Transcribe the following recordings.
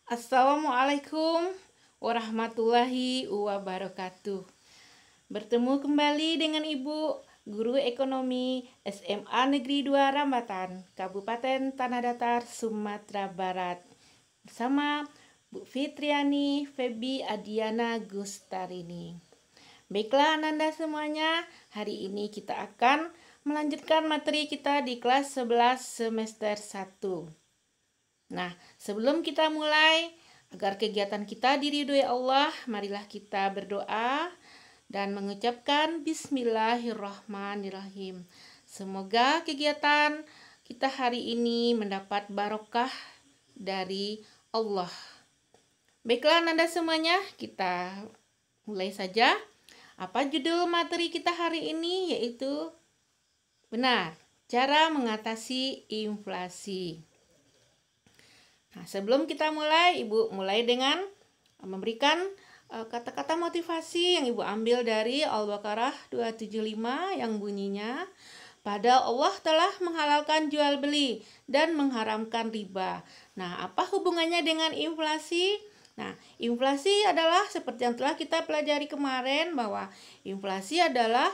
Assalamualaikum warahmatullahi wabarakatuh. Bertemu kembali dengan Ibu Guru Ekonomi SMA Negeri 2 Rambatan, Kabupaten Tanah Datar, Sumatera Barat. Bersama Bu Fitriani Febi Adiana Gustarini. Baiklah Ananda semuanya, hari ini kita akan melanjutkan materi kita di kelas 11 semester 1. Nah, sebelum kita mulai, agar kegiatan kita diridhoi Allah, marilah kita berdoa dan mengucapkan Bismillahirrahmanirrahim. Semoga kegiatan kita hari ini mendapat barokah dari Allah. Baiklah Nanda semuanya, kita mulai saja. Apa judul materi kita hari ini? Yaitu benar, cara mengatasi inflasi. Nah, sebelum kita mulai, Ibu mulai dengan memberikan kata-kata motivasi yang Ibu ambil dari Al-Baqarah 275 yang bunyinya, "Pada Allah telah menghalalkan jual beli dan mengharamkan riba." Nah, apa hubungannya dengan inflasi? Nah, inflasi adalah seperti yang telah kita pelajari kemarin, bahwa inflasi adalah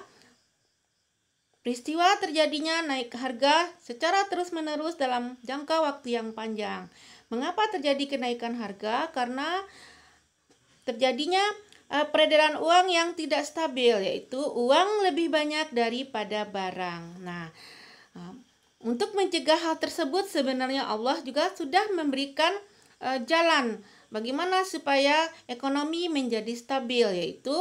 peristiwa terjadinya naik harga secara terus-menerus dalam jangka waktu yang panjang. Mengapa terjadi kenaikan harga? Karena terjadinya peredaran uang yang tidak stabil, yaitu uang lebih banyak daripada barang. Nah, untuk mencegah hal tersebut sebenarnya Allah juga sudah memberikan jalan bagaimana supaya ekonomi menjadi stabil, yaitu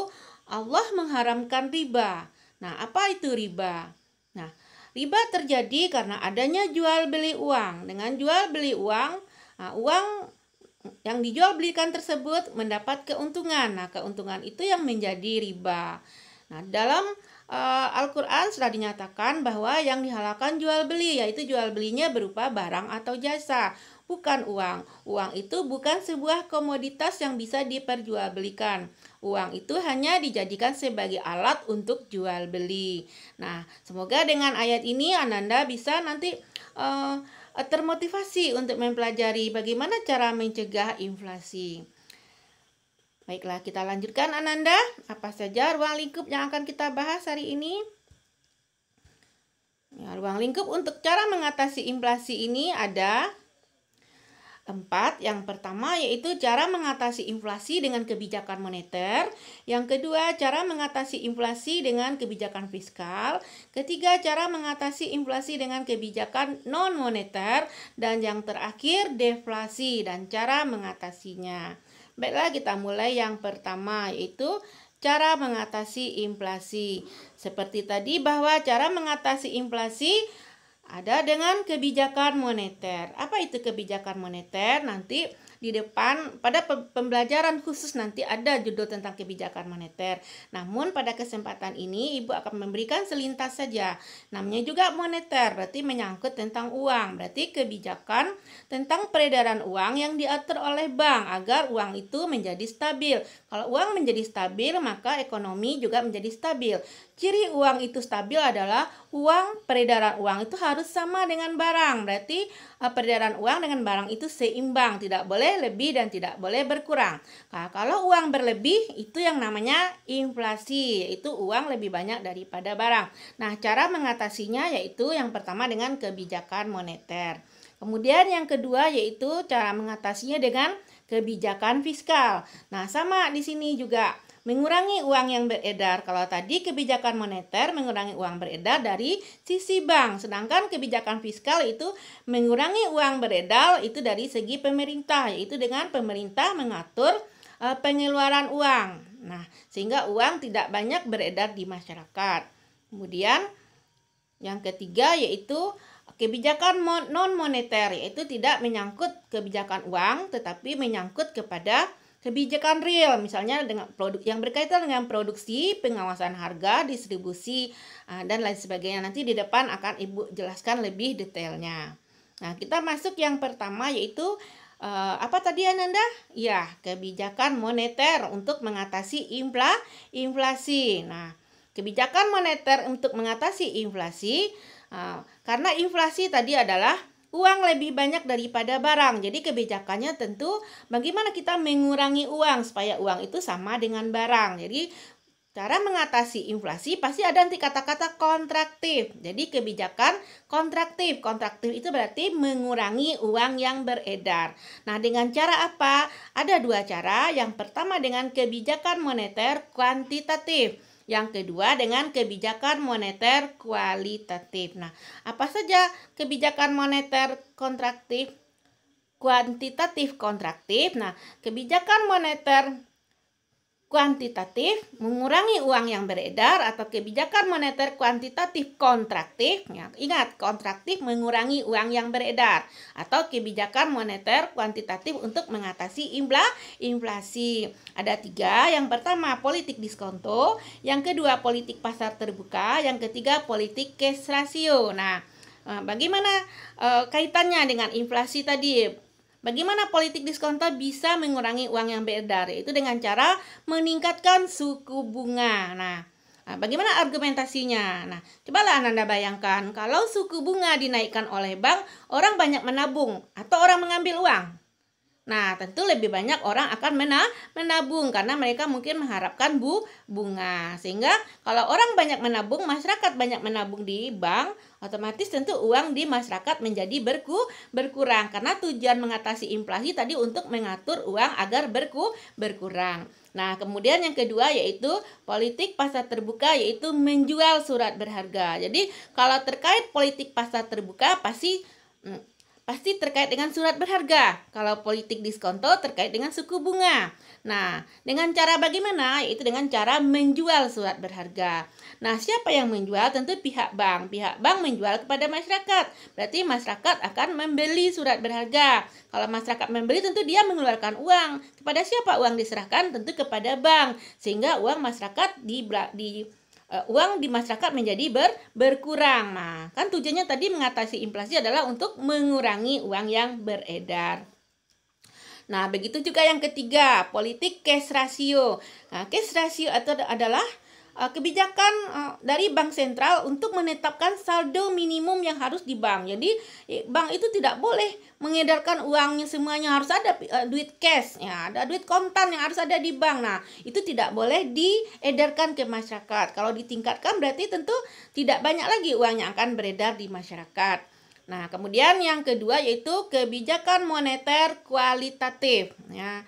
Allah mengharamkan riba. Nah, apa itu riba? Nah, riba terjadi karena adanya jual beli uang. Dengan jual beli uang, uang yang dijual belikan tersebut mendapat keuntungan. Nah, keuntungan itu yang menjadi riba. Nah, dalam Al-Quran sudah dinyatakan bahwa yang dihalalkan jual beli, yaitu jual belinya berupa barang atau jasa, bukan uang. Uang itu bukan sebuah komoditas yang bisa diperjualbelikan. Uang itu hanya dijadikan sebagai alat untuk jual beli. Nah, semoga dengan ayat ini Ananda bisa nanti termotivasi untuk mempelajari bagaimana cara mencegah inflasi. Baiklah, kita lanjutkan Ananda. Apa saja ruang lingkup yang akan kita bahas hari ini? Ya, ruang lingkup untuk cara mengatasi inflasi ini ada 4. Yang pertama yaitu cara mengatasi inflasi dengan kebijakan moneter. Yang kedua, cara mengatasi inflasi dengan kebijakan fiskal. Ketiga, cara mengatasi inflasi dengan kebijakan non moneter. Dan yang terakhir, deflasi dan cara mengatasinya. Baiklah, kita mulai yang pertama yaitu cara mengatasi inflasi. Seperti tadi bahwa cara mengatasi inflasi ada dengan kebijakan moneter. Apa itu kebijakan moneter? Nanti di depan pada pembelajaran khusus nanti ada judul tentang kebijakan moneter. Namun pada kesempatan ini Ibu akan memberikan selintas saja. Namanya juga moneter, berarti menyangkut tentang uang. Berarti kebijakan tentang peredaran uang yang diatur oleh bank agar uang itu menjadi stabil. Kalau uang menjadi stabil, maka ekonomi juga menjadi stabil. Ciri uang itu stabil adalah peredaran uang itu harus sama dengan barang. Berarti peredaran uang dengan barang itu seimbang, tidak boleh lebih dan tidak boleh berkurang. Nah, kalau uang berlebih itu yang namanya inflasi, yaitu uang lebih banyak daripada barang. Nah, cara mengatasinya yaitu yang pertama dengan kebijakan moneter. Kemudian yang kedua yaitu cara mengatasinya dengan kebijakan fiskal. Nah, sama di sini juga mengurangi uang yang beredar. Kalau tadi kebijakan moneter mengurangi uang beredar dari sisi bank, sedangkan kebijakan fiskal itu mengurangi uang beredar itu dari segi pemerintah, yaitu dengan pemerintah mengatur pengeluaran uang. Nah, sehingga uang tidak banyak beredar di masyarakat. Kemudian yang ketiga yaitu kebijakan non moneter, yaitu tidak menyangkut kebijakan uang tetapi menyangkut kepada kebijakan real, misalnya dengan produk yang berkaitan dengan produksi, pengawasan harga, distribusi, dan lain sebagainya. Nanti di depan akan Ibu jelaskan lebih detailnya. Nah, kita masuk yang pertama yaitu apa tadi Ananda? Ya, kebijakan moneter untuk mengatasi inflasi. Nah, kebijakan moneter untuk mengatasi inflasi, karena inflasi tadi adalah uang lebih banyak daripada barang. Jadi kebijakannya tentu bagaimana kita mengurangi uang supaya uang itu sama dengan barang. Jadi cara mengatasi inflasi pasti ada nanti kata-kata kontraktif. Jadi kebijakan kontraktif. Kontraktif itu berarti mengurangi uang yang beredar. Nah, dengan cara apa? Ada dua cara. Yang pertama dengan kebijakan moneter kuantitatif. Yang kedua dengan kebijakan moneter kualitatif. Nah, apa saja kebijakan moneter kontraktif, kuantitatif, kontraktif? Nah, kebijakan moneter kuantitatif mengurangi uang yang beredar atau kebijakan moneter kuantitatif kontraktif. Ya, ingat, kontraktif mengurangi uang yang beredar atau kebijakan moneter kuantitatif untuk mengatasi inflasi. Ada tiga. Yang pertama politik diskonto, yang kedua politik pasar terbuka, yang ketiga politik cash ratio. Nah, bagaimana kaitannya dengan inflasi tadi? Bagaimana politik diskonto bisa mengurangi uang yang beredar? Yaitu dengan cara meningkatkan suku bunga. Nah, bagaimana argumentasinya? Nah, cobalah Anda bayangkan kalau suku bunga dinaikkan oleh bank, orang banyak menabung atau orang mengambil uang. Nah, tentu lebih banyak orang akan menabung karena mereka mungkin mengharapkan bunga. Sehingga kalau orang banyak menabung, masyarakat banyak menabung di bank, otomatis tentu uang di masyarakat menjadi berkurang. Karena tujuan mengatasi inflasi tadi untuk mengatur uang agar berkurang. Nah, kemudian yang kedua yaitu politik pasar terbuka, yaitu menjual surat berharga. Jadi, kalau terkait politik pasar terbuka pasti terkait dengan surat berharga. Kalau politik diskonto terkait dengan suku bunga. Nah, dengan cara bagaimana? Yaitu dengan cara menjual surat berharga. Nah, siapa yang menjual? Tentu pihak bank. Pihak bank menjual kepada masyarakat. Berarti masyarakat akan membeli surat berharga. Kalau masyarakat membeli, tentu dia mengeluarkan uang. Kepada siapa uang diserahkan? Tentu kepada bank. Sehingga uang masyarakat uang di masyarakat menjadi berkurang. Nah, kan tujuannya tadi mengatasi inflasi adalah untuk mengurangi uang yang beredar. Nah, begitu juga yang ketiga, politik cash ratio. Nah, cash ratio itu adalah kebijakan dari bank sentral untuk menetapkan saldo minimum yang harus di bank. Jadi bank itu tidak boleh mengedarkan uangnya semuanya, harus ada duit cash, ya, ada duit kontan yang harus ada di bank. Nah, itu tidak boleh diedarkan ke masyarakat. Kalau ditingkatkan berarti tentu tidak banyak lagi uang yang akan beredar di masyarakat. Nah, kemudian yang kedua yaitu kebijakan moneter kualitatif, ya.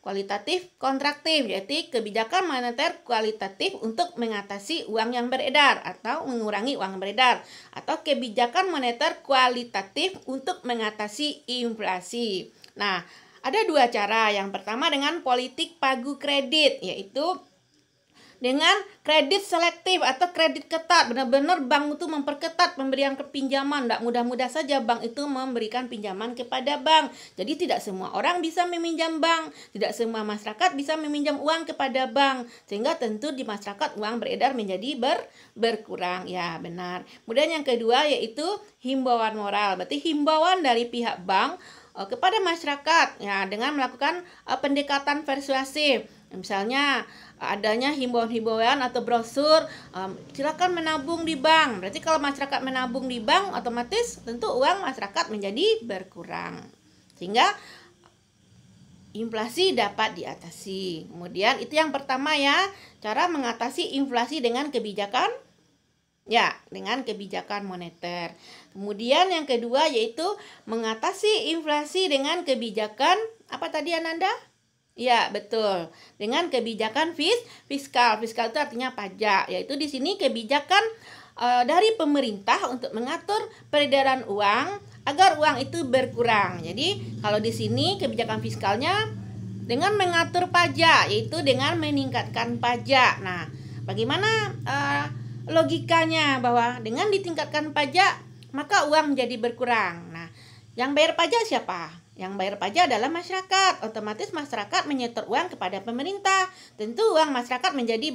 Kualitatif kontraktif, yaitu kebijakan moneter kualitatif untuk mengatasi uang yang beredar atau mengurangi uang yang beredar, atau kebijakan moneter kualitatif untuk mengatasi inflasi. Nah, ada dua cara. Yang pertama dengan politik pagu kredit, yaitu dengan kredit selektif atau kredit ketat. Benar-benar bank itu memperketat pemberian pinjaman. Tidak mudah-mudah saja bank itu memberikan pinjaman kepada bank. Jadi tidak semua orang bisa meminjam bank. Tidak semua masyarakat bisa meminjam uang kepada bank. Sehingga tentu di masyarakat uang beredar menjadi berkurang. Ya, benar. Kemudian yang kedua yaitu himbauan moral. Berarti himbauan dari pihak bank kepada masyarakat, ya, dengan melakukan pendekatan persuasif. Misalnya adanya himbauan-himbauan atau brosur, silakan menabung di bank. Berarti kalau masyarakat menabung di bank, otomatis tentu uang masyarakat menjadi berkurang. Sehingga inflasi dapat diatasi. Kemudian itu yang pertama ya, cara mengatasi inflasi dengan kebijakan, ya, dengan kebijakan moneter. Kemudian yang kedua yaitu mengatasi inflasi dengan kebijakan apa tadi Ananda? Ya, betul. Dengan kebijakan fiskal. Fiskal itu artinya pajak. Yaitu di sini kebijakan dari pemerintah untuk mengatur peredaran uang agar uang itu berkurang. Jadi, kalau di sini kebijakan fiskalnya dengan mengatur pajak, yaitu dengan meningkatkan pajak. Nah, bagaimana logikanya bahwa dengan ditingkatkan pajak, maka uang menjadi berkurang. Nah, yang bayar pajak siapa? Yang bayar pajak adalah masyarakat. Otomatis masyarakat menyetor uang kepada pemerintah. Tentu uang masyarakat menjadi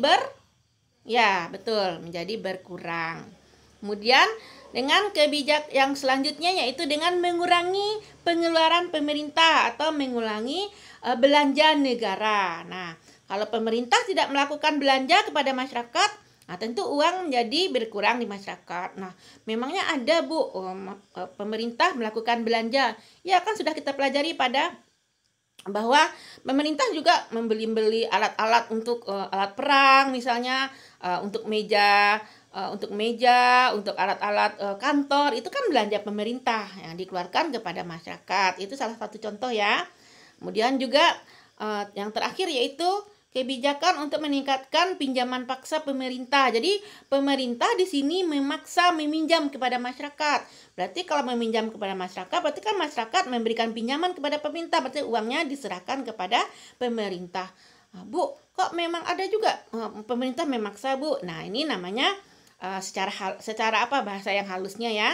menjadi berkurang. Kemudian dengan kebijakan yang selanjutnya yaitu dengan mengurangi pengeluaran pemerintah atau mengurangi belanja negara. Nah, kalau pemerintah tidak melakukan belanja kepada masyarakat, Nah, tentu uang menjadi berkurang di masyarakat. Nah, memangnya ada Bu, pemerintah melakukan belanja. Ya kan sudah kita pelajari pada bahwa pemerintah juga membeli alat-alat untuk alat perang misalnya, untuk meja, untuk alat-alat kantor, itu kan belanja pemerintah yang dikeluarkan kepada masyarakat. Itu salah satu contoh ya. Kemudian juga yang terakhir yaitu kebijakan untuk meningkatkan pinjaman paksa pemerintah. Jadi pemerintah di sini memaksa meminjam kepada masyarakat. Berarti kalau meminjam kepada masyarakat, berarti kan masyarakat memberikan pinjaman kepada pemerintah. Berarti uangnya diserahkan kepada pemerintah. Nah, Bu, kok memang ada juga pemerintah memaksa, Bu? Nah, ini namanya secara apa bahasa yang halusnya ya?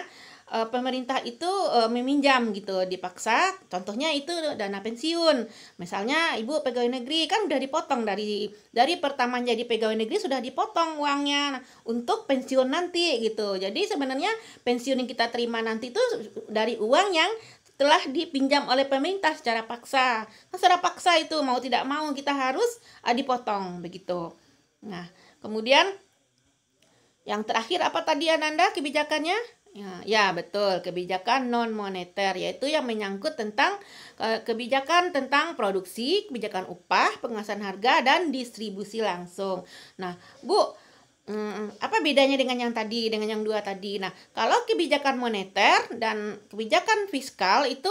Pemerintah itu meminjam gitu, dipaksa. Contohnya itu dana pensiun. Misalnya ibu pegawai negeri kan udah dipotong dari pertama jadi pegawai negeri sudah dipotong uangnya untuk pensiun nanti gitu. Jadi sebenarnya pensiun yang kita terima nanti itu dari uang yang telah dipinjam oleh pemerintah secara paksa. Nah, secara paksa itu mau tidak mau kita harus dipotong begitu. Nah, kemudian yang terakhir apa tadi Ananda kebijakannya? Ya, betul, kebijakan non moneter, yaitu yang menyangkut tentang kebijakan tentang produksi, kebijakan upah, pengawasan harga, dan distribusi langsung. Nah, Bu, apa bedanya dengan yang tadi, dengan yang dua tadi? Nah, kalau kebijakan moneter dan kebijakan fiskal itu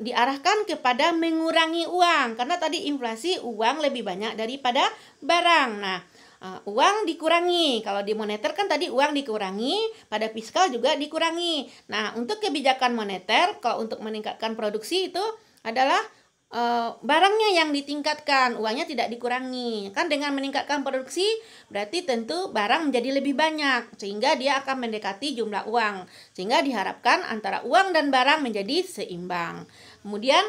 diarahkan kepada mengurangi uang, karena tadi inflasi uang lebih banyak daripada barang. Nah, uang dikurangi. Kalau di moneter kan tadi uang dikurangi, pada fiskal juga dikurangi. Nah, untuk kebijakan moneter, kalau untuk meningkatkan produksi itu adalah barangnya yang ditingkatkan, uangnya tidak dikurangi. Kan dengan meningkatkan produksi berarti tentu barang menjadi lebih banyak, sehingga dia akan mendekati jumlah uang. Sehingga diharapkan antara uang dan barang menjadi seimbang. Kemudian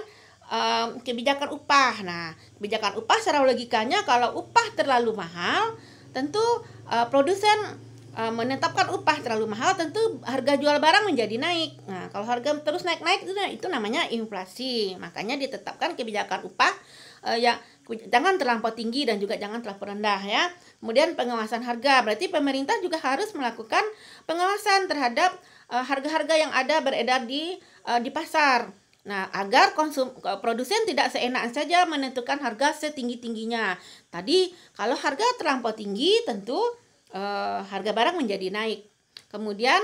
kebijakan upah. Nah, kebijakan upah secara logikanya kalau upah terlalu mahal, tentu produsen menetapkan upah terlalu mahal, tentu harga jual barang menjadi naik. Nah, kalau harga terus naik-naik itu namanya inflasi. Makanya ditetapkan kebijakan upah yang jangan terlampau tinggi dan juga jangan terlalu rendah ya. Kemudian pengawasan harga, berarti pemerintah juga harus melakukan pengawasan terhadap harga-harga yang ada beredar di pasar. Nah, agar produsen tidak seenak saja menentukan harga setinggi-tingginya. Tadi kalau harga terlampau tinggi tentu harga barang menjadi naik. Kemudian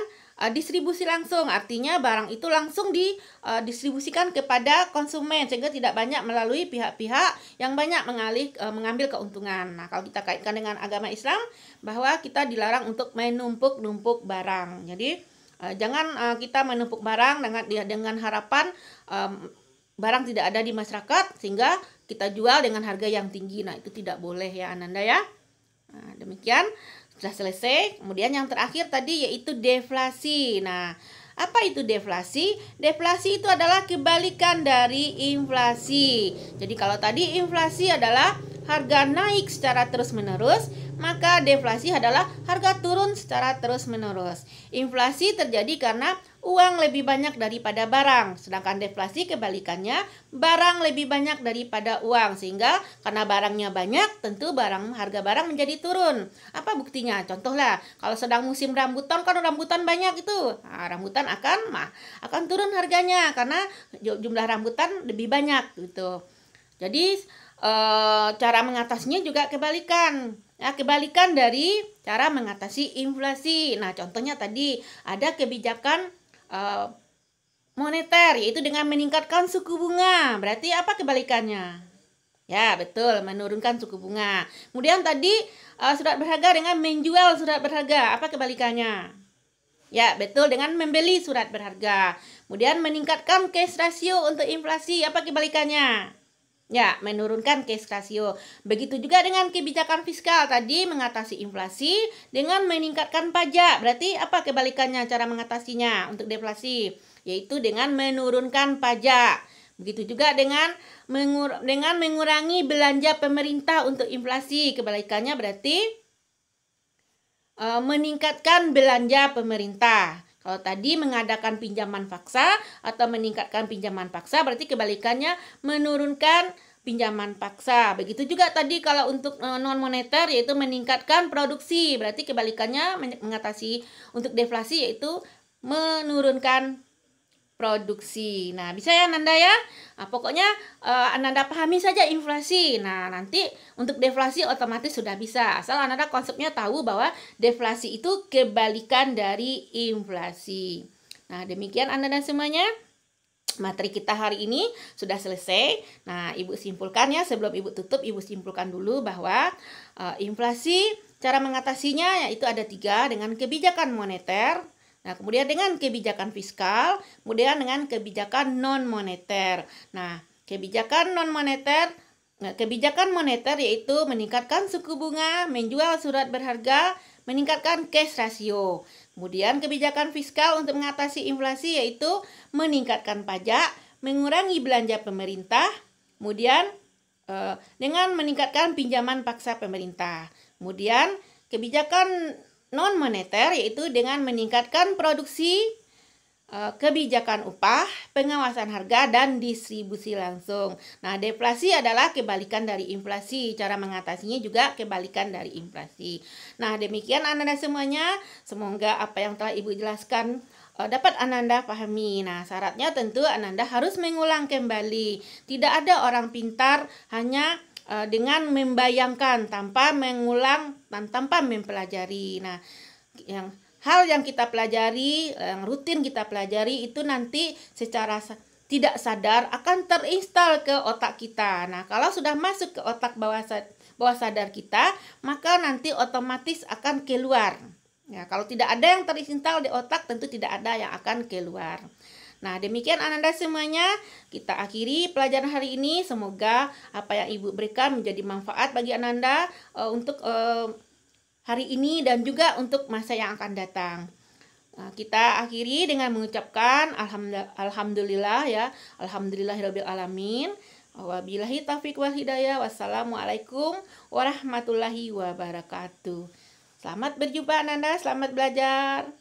distribusi langsung, artinya barang itu langsung didistribusikan kepada konsumen sehingga tidak banyak melalui pihak-pihak yang banyak mengambil keuntungan. Nah, kalau kita kaitkan dengan agama Islam bahwa kita dilarang untuk menumpuk-numpuk barang. Jadi jangan kita menumpuk barang dengan harapan barang tidak ada di masyarakat sehingga kita jual dengan harga yang tinggi. Nah, itu tidak boleh ya Ananda ya. Nah, demikian sudah selesai. Kemudian yang terakhir tadi yaitu deflasi. Nah, apa itu deflasi? Deflasi itu adalah kebalikan dari inflasi. Jadi kalau tadi inflasi adalah harga naik secara terus-menerus, maka deflasi adalah harga turun secara terus-menerus. Inflasi terjadi karena uang lebih banyak daripada barang, sedangkan deflasi kebalikannya, barang lebih banyak daripada uang, sehingga karena barangnya banyak, tentu harga barang menjadi turun. Apa buktinya? Contohlah, kalau sedang musim rambutan, kan rambutan banyak itu, nah, rambutan akan turun harganya karena jumlah rambutan lebih banyak gitu. Jadi cara mengatasinya juga kebalikan. Ya, kebalikan dari cara mengatasi inflasi. Nah, contohnya tadi ada kebijakan moneter, yaitu dengan meningkatkan suku bunga. Berarti apa kebalikannya? Ya, betul, menurunkan suku bunga. Kemudian tadi surat berharga dengan menjual surat berharga. Apa kebalikannya? Ya, betul, dengan membeli surat berharga. Kemudian meningkatkan cash ratio untuk inflasi. Apa kebalikannya? Ya, menurunkan cash ratio. Begitu juga dengan kebijakan fiskal tadi mengatasi inflasi dengan meningkatkan pajak. Berarti apa kebalikannya cara mengatasinya untuk deflasi? Yaitu dengan menurunkan pajak. Begitu juga dengan mengurangi belanja pemerintah untuk inflasi. Kebalikannya berarti meningkatkan belanja pemerintah. Kalau tadi mengadakan pinjaman paksa atau meningkatkan pinjaman paksa, berarti kebalikannya menurunkan pinjaman paksa. Begitu juga tadi kalau untuk non moneter yaitu meningkatkan produksi. Berarti kebalikannya mengatasi untuk deflasi yaitu menurunkan produksi. Nah, bisa ya Ananda ya. Nah, pokoknya Ananda pahami saja inflasi. Nah, nanti untuk deflasi otomatis sudah bisa. Asal Ananda konsepnya tahu bahwa deflasi itu kebalikan dari inflasi. Nah, demikian Ananda semuanya. Materi kita hari ini sudah selesai. Nah, Ibu simpulkan ya, sebelum Ibu tutup, Ibu simpulkan dulu bahwa inflasi, cara mengatasinya yaitu ada 3, dengan kebijakan moneter, nah kemudian dengan kebijakan fiskal, kemudian dengan kebijakan non moneter. Nah, kebijakan moneter yaitu meningkatkan suku bunga, menjual surat berharga, meningkatkan cash ratio. Kemudian kebijakan fiskal untuk mengatasi inflasi yaitu meningkatkan pajak, mengurangi belanja pemerintah, kemudian dengan meningkatkan pinjaman paksa pemerintah. Kemudian kebijakan non moneter yaitu dengan meningkatkan produksi, kebijakan upah, pengawasan harga, dan distribusi langsung. Nah, deflasi adalah kebalikan dari inflasi. Cara mengatasinya juga kebalikan dari inflasi. Nah, demikian Ananda semuanya. Semoga apa yang telah Ibu jelaskan dapat Ananda pahami. Nah, syaratnya tentu Ananda harus mengulang kembali. Tidak ada orang pintar hanya dengan membayangkan tanpa mengulang dan tanpa mempelajari. Nah, hal yang kita pelajari, yang rutin kita pelajari itu nanti secara tidak sadar akan terinstal ke otak kita. Nah, kalau sudah masuk ke otak bawah sadar kita, maka nanti otomatis akan keluar. Ya, kalau tidak ada yang terinstal di otak, tentu tidak ada yang akan keluar. Nah, demikian Ananda semuanya. Kita akhiri pelajaran hari ini. Semoga apa yang Ibu berikan menjadi manfaat bagi Ananda untuk hari ini dan juga untuk masa yang akan datang. Nah, kita akhiri dengan mengucapkan alhamdulillah ya. Alhamdulillahirabbil alamin. Wabillahi taufiq wal hidayah. Wassalamualaikum warahmatullahi wabarakatuh. Selamat berjumpa Ananda, selamat belajar.